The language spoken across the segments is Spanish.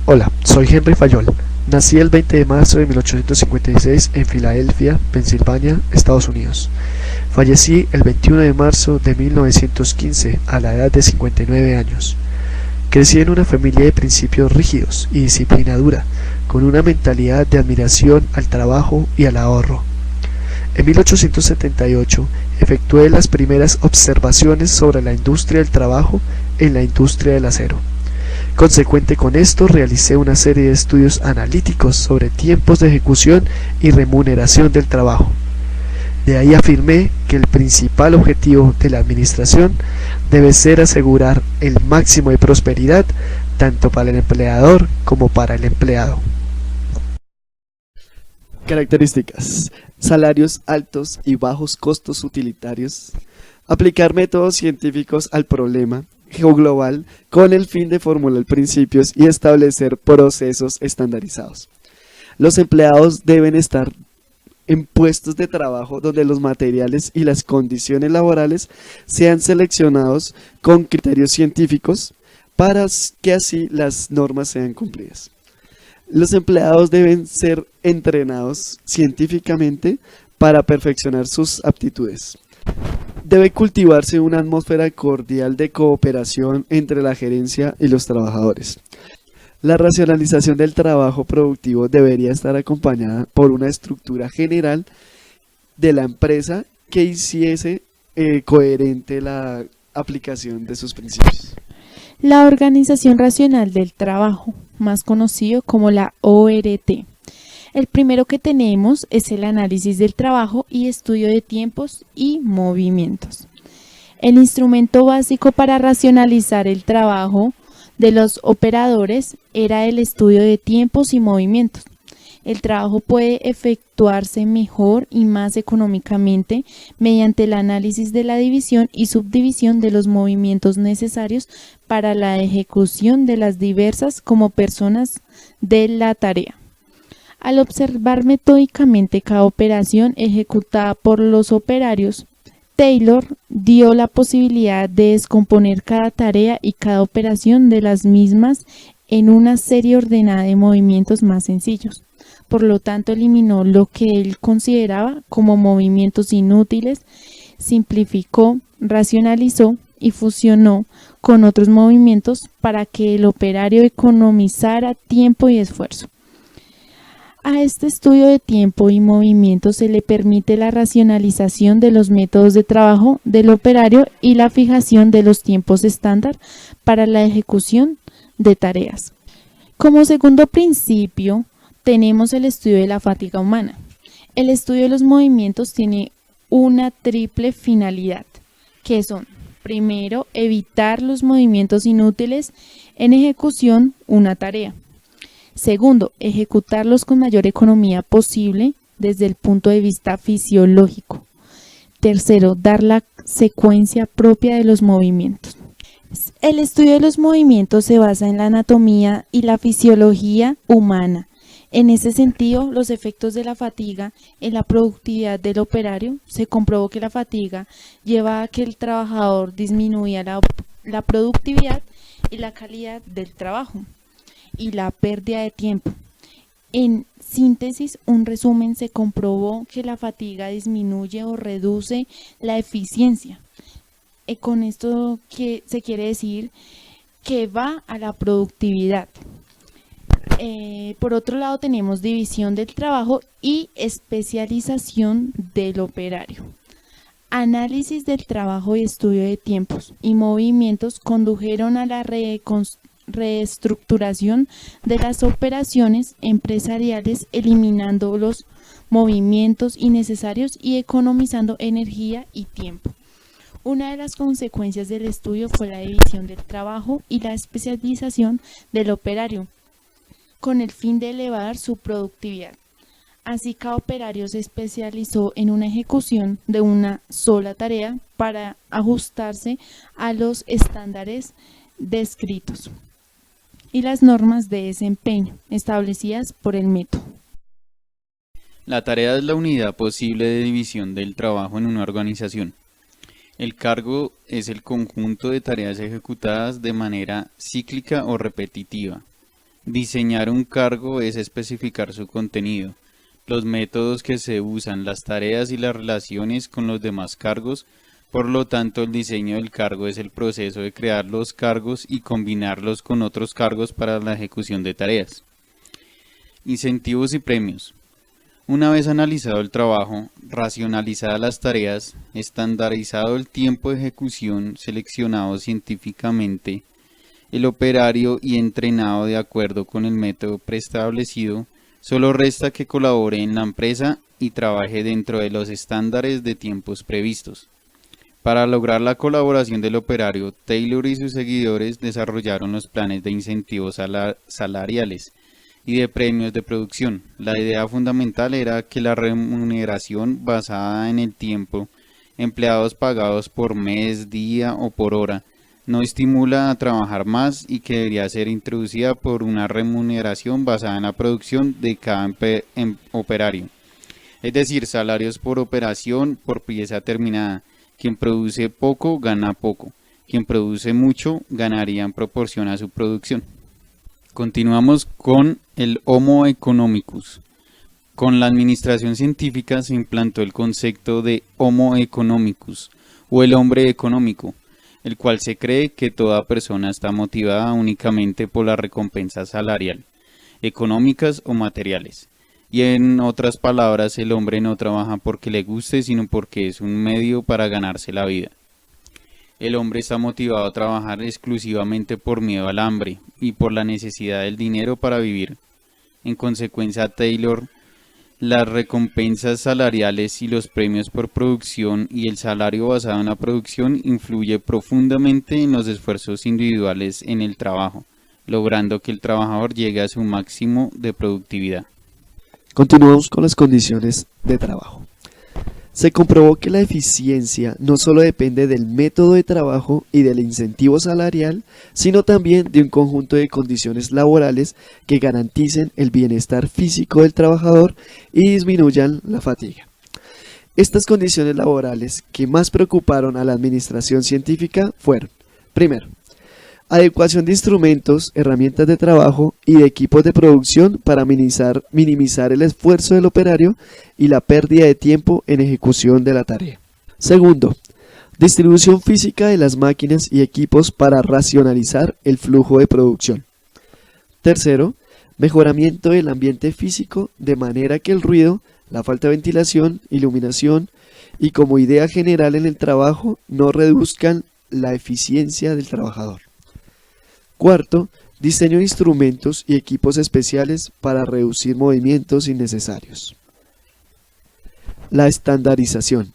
Hola, soy Henry Fayol. Nací el 20 de marzo de 1856 en Filadelfia, Pensilvania, Estados Unidos. Fallecí el 21 de marzo de 1915 a la edad de 59 años. Crecí en una familia de principios rígidos y disciplina dura, con una mentalidad de admiración al trabajo y al ahorro. En 1878 efectué las primeras observaciones sobre la industria del trabajo en la industria del acero. Consecuente con esto, realicé una serie de estudios analíticos sobre tiempos de ejecución y remuneración del trabajo. De ahí afirmé que el principal objetivo de la administración debe ser asegurar el máximo de prosperidad tanto para el empleador como para el empleado. Características: salarios altos y bajos costos utilitarios. Aplicar métodos científicos al problema global con el fin de formular principios y establecer procesos estandarizados. Los empleados deben estar en puestos de trabajo donde los materiales y las condiciones laborales sean seleccionados con criterios científicos para que así las normas sean cumplidas. Los empleados deben ser entrenados científicamente para perfeccionar sus aptitudes. Debe cultivarse una atmósfera cordial de cooperación entre la gerencia y los trabajadores. La racionalización del trabajo productivo debería estar acompañada por una estructura general de la empresa que hiciese coherente la aplicación de sus principios. La Organización Racional del Trabajo, más conocido como la ORT. El primero que tenemos es el análisis del trabajo y estudio de tiempos y movimientos. El instrumento básico para racionalizar el trabajo de los operadores era el estudio de tiempos y movimientos. El trabajo puede efectuarse mejor y más económicamente mediante el análisis de la división y subdivisión de los movimientos necesarios para la ejecución de las diversas como personas de la tarea. Al observar metódicamente cada operación ejecutada por los operarios, Taylor dio la posibilidad de descomponer cada tarea y cada operación de las mismas en una serie ordenada de movimientos más sencillos. Por lo tanto, eliminó lo que él consideraba como movimientos inútiles, simplificó, racionalizó y fusionó con otros movimientos para que el operario economizara tiempo y esfuerzo. A este estudio de tiempo y movimiento se le permite la racionalización de los métodos de trabajo del operario y la fijación de los tiempos estándar para la ejecución de tareas. Como segundo principio, tenemos el estudio de la fatiga humana. El estudio de los movimientos tiene una triple finalidad, que son, primero, evitar los movimientos inútiles en ejecución una tarea. Segundo, ejecutarlos con mayor economía posible desde el punto de vista fisiológico. Tercero, dar la secuencia propia de los movimientos. El estudio de los movimientos se basa en la anatomía y la fisiología humana. En ese sentido, los efectos de la fatiga en la productividad del operario, se comprobó que la fatiga lleva a que el trabajador disminuya la productividad y la calidad del trabajo y la pérdida de tiempo. En síntesis, un resumen, se comprobó que la fatiga disminuye o reduce la eficiencia. Con esto que se quiere decir que va a la productividad. Por otro lado, tenemos división del trabajo y especialización del operario. Análisis del trabajo y estudio de tiempos y movimientos condujeron a la reestructuración de las operaciones empresariales, eliminando los movimientos innecesarios y economizando energía y tiempo. Una de las consecuencias del estudio fue la división del trabajo y la especialización del operario, con el fin de elevar su productividad. Así, cada operario se especializó en una ejecución de una sola tarea para ajustarse a los estándares descritos y las normas de desempeño establecidas por el método. La tarea es la unidad posible de división del trabajo en una organización. El cargo es el conjunto de tareas ejecutadas de manera cíclica o repetitiva. Diseñar un cargo es especificar su contenido, los métodos que se usan, las tareas y las relaciones con los demás cargos. Por lo tanto, el diseño del cargo es el proceso de crear los cargos y combinarlos con otros cargos para la ejecución de tareas. Incentivos y premios. Una vez analizado el trabajo, racionalizadas las tareas, estandarizado el tiempo de ejecución seleccionado científicamente, el operario y entrenado de acuerdo con el método preestablecido, solo resta que colabore en la empresa y trabaje dentro de los estándares de tiempos previstos. Para lograr la colaboración del operario, Taylor y sus seguidores desarrollaron los planes de incentivos salariales y de premios de producción. La idea fundamental era que la remuneración basada en el tiempo, empleados pagados por mes, día o por hora, no estimula a trabajar más y que debería ser introducida por una remuneración basada en la producción de cada operario. Es decir, salarios por operación por pieza terminada. Quien produce poco gana poco. Quien produce mucho ganaría en proporción a su producción. Continuamos con el Homo economicus. Con la administración científica se implantó el concepto de Homo economicus o el hombre económico, el cual se cree que toda persona está motivada únicamente por la recompensa salarial, económicas o materiales. Y en otras palabras, el hombre no trabaja porque le guste, sino porque es un medio para ganarse la vida. El hombre está motivado a trabajar exclusivamente por miedo al hambre y por la necesidad del dinero para vivir. En consecuencia, Taylor, las recompensas salariales y los premios por producción y el salario basado en la producción influye profundamente en los esfuerzos individuales en el trabajo, logrando que el trabajador llegue a su máximo de productividad. Continuamos con las condiciones de trabajo. Se comprobó que la eficiencia no solo depende del método de trabajo y del incentivo salarial, sino también de un conjunto de condiciones laborales que garanticen el bienestar físico del trabajador y disminuyan la fatiga. Estas condiciones laborales que más preocuparon a la administración científica fueron: primero, adecuación de instrumentos, herramientas de trabajo y de equipos de producción para minimizar el esfuerzo del operario y la pérdida de tiempo en ejecución de la tarea. Segundo, distribución física de las máquinas y equipos para racionalizar el flujo de producción. Tercero, mejoramiento del ambiente físico de manera que el ruido, la falta de ventilación, iluminación y como idea general en el trabajo no reduzcan la eficiencia del trabajador. Cuarto, diseño de instrumentos y equipos especiales para reducir movimientos innecesarios. La estandarización.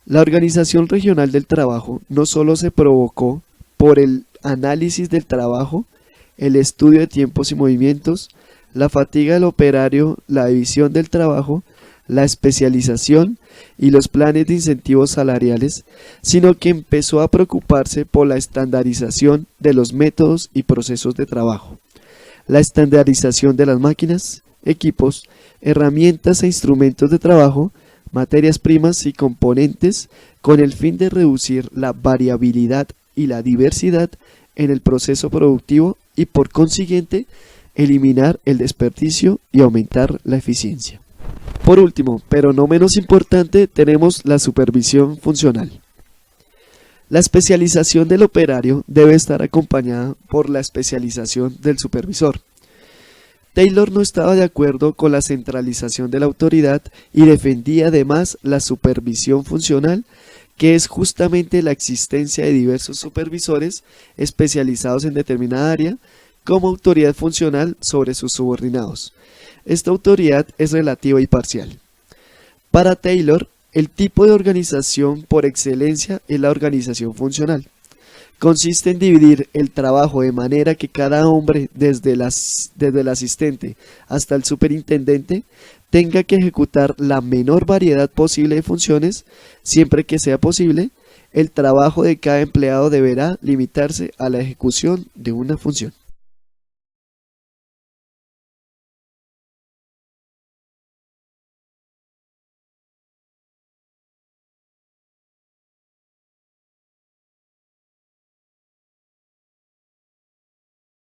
La organización regional del trabajo no solo se provocó por el análisis del trabajo, el estudio de tiempos y movimientos, la fatiga del operario, la división del trabajo, la especialización y los planes de incentivos salariales, sino que empezó a preocuparse por la estandarización de los métodos y procesos de trabajo, la estandarización de las máquinas, equipos, herramientas e instrumentos de trabajo, materias primas y componentes, con el fin de reducir la variabilidad y la diversidad en el proceso productivo y por consiguiente eliminar el desperdicio y aumentar la eficiencia. Por último, pero no menos importante, tenemos la supervisión funcional. La especialización del operario debe estar acompañada por la especialización del supervisor. Taylor no estaba de acuerdo con la centralización de la autoridad y defendía además la supervisión funcional, que es justamente la existencia de diversos supervisores especializados en determinada área como autoridad funcional sobre sus subordinados. Esta autoridad es relativa y parcial. Para Taylor, el tipo de organización por excelencia es la organización funcional. Consiste en dividir el trabajo de manera que cada hombre, desde el asistente hasta el superintendente, tenga que ejecutar la menor variedad posible de funciones. Siempre que sea posible, el trabajo de cada empleado deberá limitarse a la ejecución de una función.